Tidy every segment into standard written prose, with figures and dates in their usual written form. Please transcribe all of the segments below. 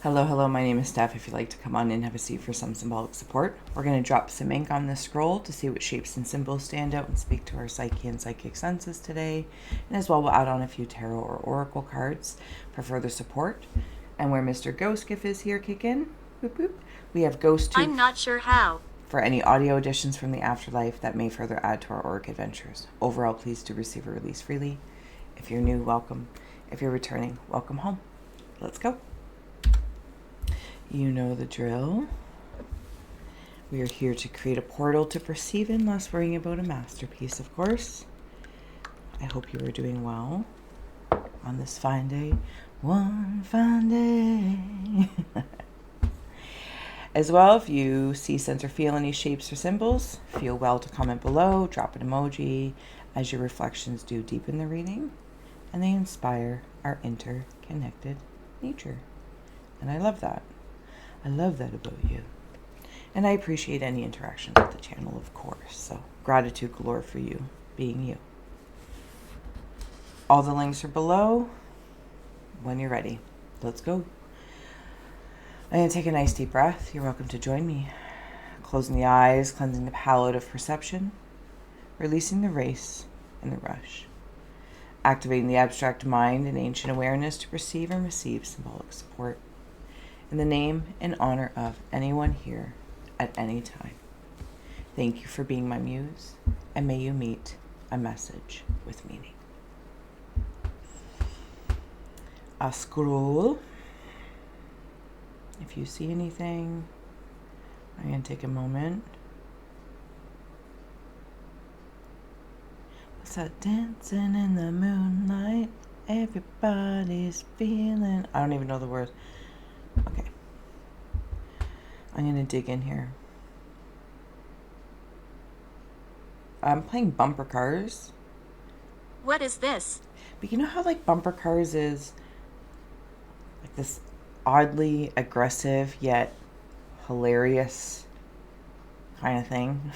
Hello, hello, my name is Steph. If you'd like to come on in, have a seat for some symbolic support. We're going to drop some ink on this scroll to see what shapes and symbols stand out and speak to our psyche and psychic senses today. And as well, we'll add on a few tarot or oracle cards for further support. And where Mr. Ghost Gift is here, kick in. Boop, boop. We have Ghost Tooth. I'm not sure how. For any audio additions from the afterlife that may further add to our auric adventures. Overall, pleased to receive or release freely. If you're new, welcome. If you're returning, welcome home. Let's go. You know the drill. We are here to create a portal to perceive in, less worrying about a masterpiece, of course. I hope you are doing well on this fine day. One fine day. As well, if you see, sense, or feel any shapes or symbols, feel well to comment below, drop an emoji, as your reflections do deepen the reading, and they inspire our interconnected nature. And I love that. I love that about you. And I appreciate any interaction with the channel, of course. So gratitude galore for you being you. All the links are below. When you're ready, let's go. I'm going to take a nice deep breath. You're welcome to join me. Closing the eyes, cleansing the palette of perception, releasing the race and the rush. Activating the abstract mind and ancient awareness to perceive and receive symbolic support. In the name and honor of anyone here at any time. Thank you for being my muse, and may you meet a message with meaning. A scroll. If you see anything, I'm going to take a moment. What's that? Dancing in the moonlight, everybody's feeling. I don't even know the words. Okay. I'm going to dig in here. I'm playing bumper cars. What is this? But you know how like bumper cars is like this oddly aggressive yet hilarious kind of thing?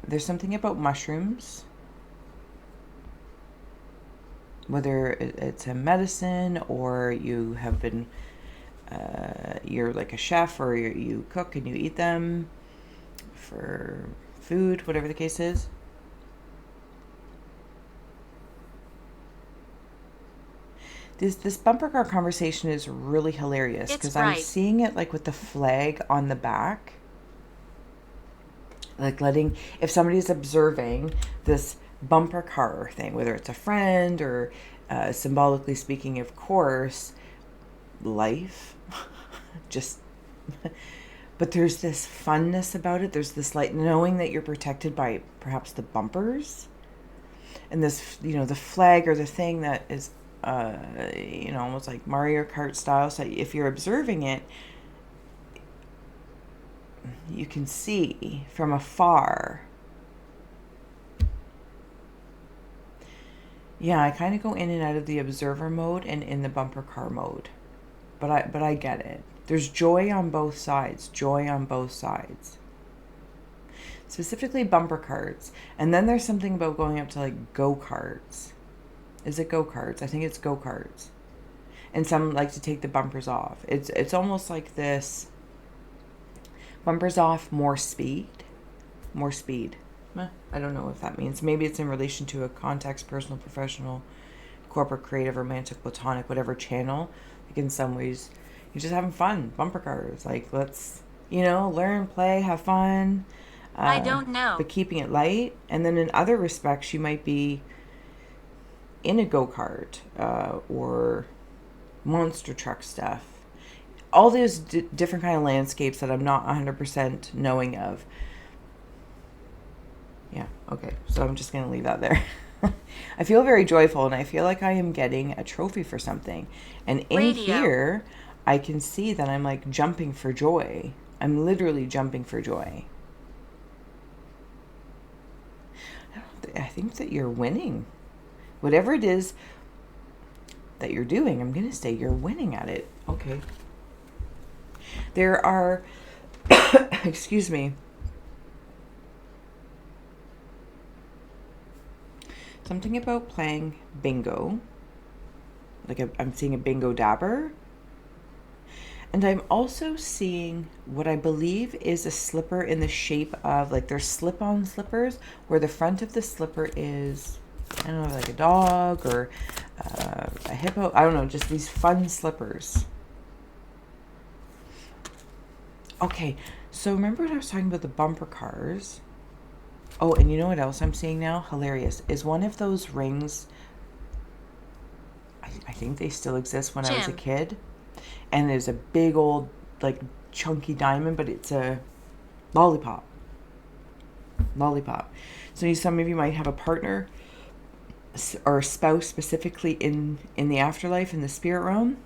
There's something about mushrooms, whether it's a medicine or you have been, you're like a chef or you cook and you eat them for food, whatever the case is. This bumper car conversation is really hilarious because I'm seeing it like with the flag on the back. Like letting, if somebody's observing this bumper car thing, whether it's a friend or symbolically speaking, of course, life, just, but there's this funness about it. There's this like knowing that you're protected by perhaps the bumpers and this, you know, the flag or the thing that is, you know, almost like Mario Kart style. So if you're observing it, you can see from afar. Yeah, I kind of go in and out of the observer mode and in the bumper car mode. But I get it. There's joy on both sides. Joy on both sides. Specifically bumper cards. And then there's something about going up to like go-karts. Is it go-karts? I think it's go-karts. And some like to take the bumpers off. It's almost like this bumpers off, more speed. More speed. I don't know if that means. Maybe it's in relation to a context, personal, professional, corporate, creative, romantic, platonic, whatever channel. Like in some ways, you're just having fun. Bumper cars. Like, let's, you know, learn, play, have fun. I don't know. But keeping it light. And then in other respects, you might be in a go-kart or monster truck stuff. All those different kind of landscapes that I'm not 100% knowing of. Yeah, okay. So I'm just going to leave that there. I feel very joyful, and I feel like I am getting a trophy for something. And in here, I can see that I'm like jumping for joy. I'm literally jumping for joy. I think that you're winning. Whatever it is that you're doing, I'm going to say you're winning at it. Okay. There are, excuse me, something about playing bingo I'm seeing a bingo dabber. And I'm also seeing what I believe is a slipper in the shape of, like, there's slip-on slippers where the front of the slipper is, I don't know, like a dog or a hippo. I don't know, just these fun slippers. Okay, so remember when I was talking about the bumper cars? Oh, and you know what else I'm seeing now? Hilarious. Is one of those rings, I think they still exist when I was a Jim. kid. And there's a big old, like, chunky diamond, but it's a lollipop. So some of you might have a partner or a spouse specifically in the afterlife, in the spirit realm,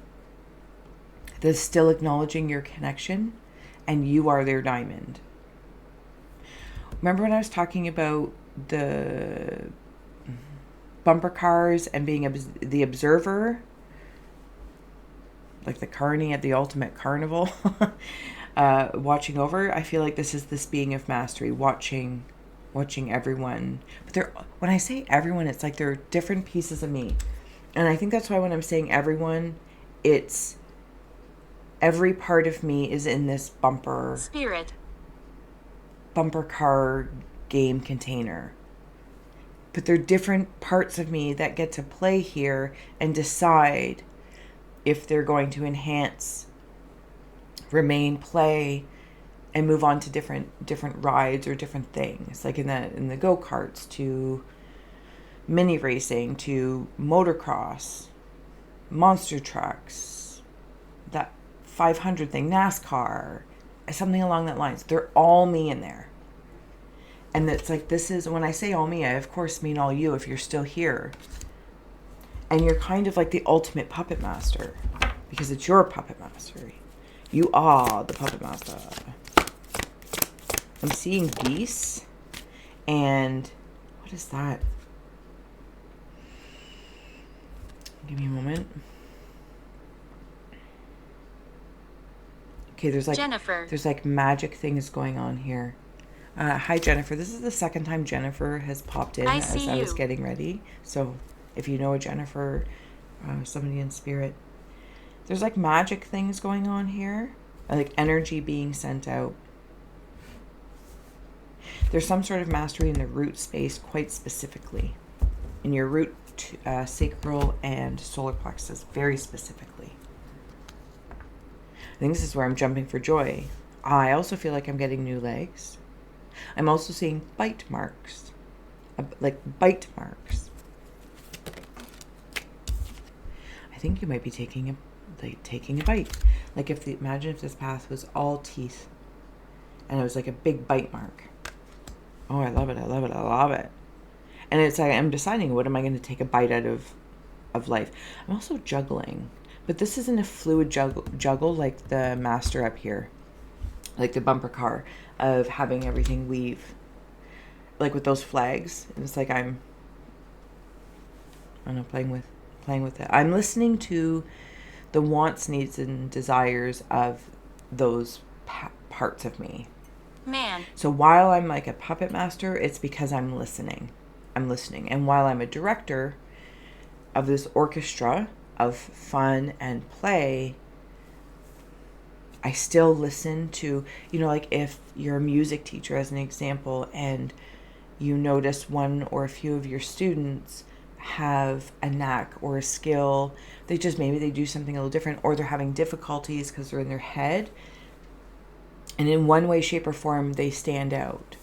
that's still acknowledging your connection, and you are their diamond. Remember when I was talking about the bumper cars and being the observer, like the carny at the ultimate carnival, watching over? I feel like this is this being of mastery, watching everyone. But when I say everyone, it's like they're different pieces of me. And I think that's why when I'm saying everyone, it's every part of me is in this bumper car game container. But they're different parts of me that get to play here and decide if they're going to enhance, remain, play, and move on to different rides or different things. Like in the go-karts, to mini racing, to motocross, monster trucks, that 500 thing, NASCAR, something along that lines. They're all me in there. And it's like, this is, when I say all me, I of course mean all you if you're still here. And you're kind of like the ultimate puppet master, because it's your puppet mastery. You are the puppet master. I'm seeing geese, and what is that? Give me a moment. Okay, there's like magic things going on here. Hi, Jennifer. This is the second time Jennifer has popped in as I was getting ready. So if you know a Jennifer, somebody in spirit, there's like magic things going on here, like energy being sent out. There's some sort of mastery in the root space, quite specifically, in your root, sacral, and solar plexus, very specifically. I think this is where I'm jumping for joy. I also feel like I'm getting new legs. I'm also seeing bite marks, like bite marks. I think you might be taking a bite. Like imagine if this path was all teeth, and it was like a big bite mark. Oh, I love it! I love it! I love it! And it's like I'm deciding, what am I going to take a bite out of life? I'm also juggling, but this isn't a fluid juggle like the master up here, like the bumper car of having everything weave, like with those flags. And it's like I don't know, playing with it. I'm listening to the wants, needs, and desires of those parts of me. Man. So while I'm like a puppet master, it's because I'm listening. And while I'm a director of this orchestra of fun and play, I still listen to, like if you're a music teacher, as an example, and you notice one or a few of your students have a knack or a skill, maybe they do something a little different, or they're having difficulties because they're in their head. And in one way, shape, or form, they stand out.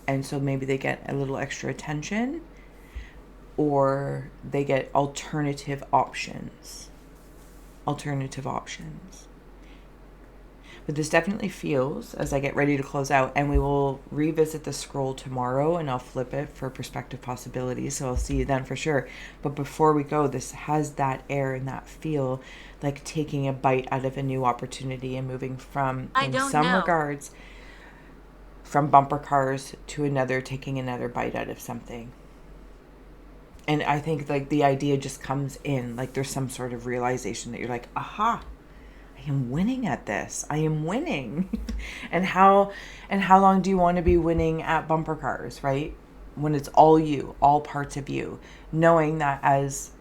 And so maybe they get a little extra attention, or they get alternative options. But this definitely feels, as I get ready to close out, and we will revisit the scroll tomorrow, and I'll flip it for perspective possibilities, so I'll see you then for sure. But before we go, this has that air and that feel like taking a bite out of a new opportunity and moving from, in some regards, from bumper cars to another, taking another bite out of something. And I think like the idea just comes in, like there's some sort of realization that you're like, aha, I am winning at this. I am winning. and how long do you want to be winning at bumper cars, right? When it's all you, all parts of you, knowing that as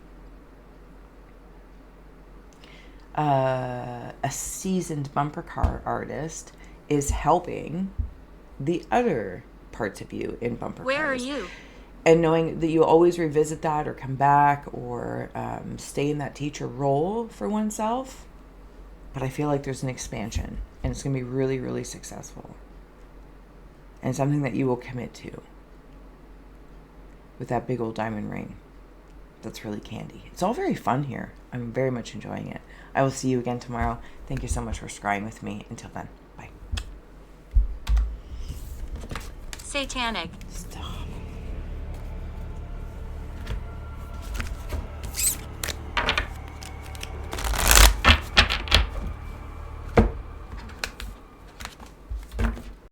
a seasoned bumper car artist is helping the other parts of you in bumper Where are cars. you? And knowing that you always revisit that or come back or stay in that teacher role for oneself. But I feel like there's an expansion and it's going to be really, really successful. And something that you will commit to with that big old diamond ring. That's really candy. It's all very fun here. I'm very much enjoying it. I will see you again tomorrow. Thank you so much for scrying with me. Until then, bye. Satanic. Stop.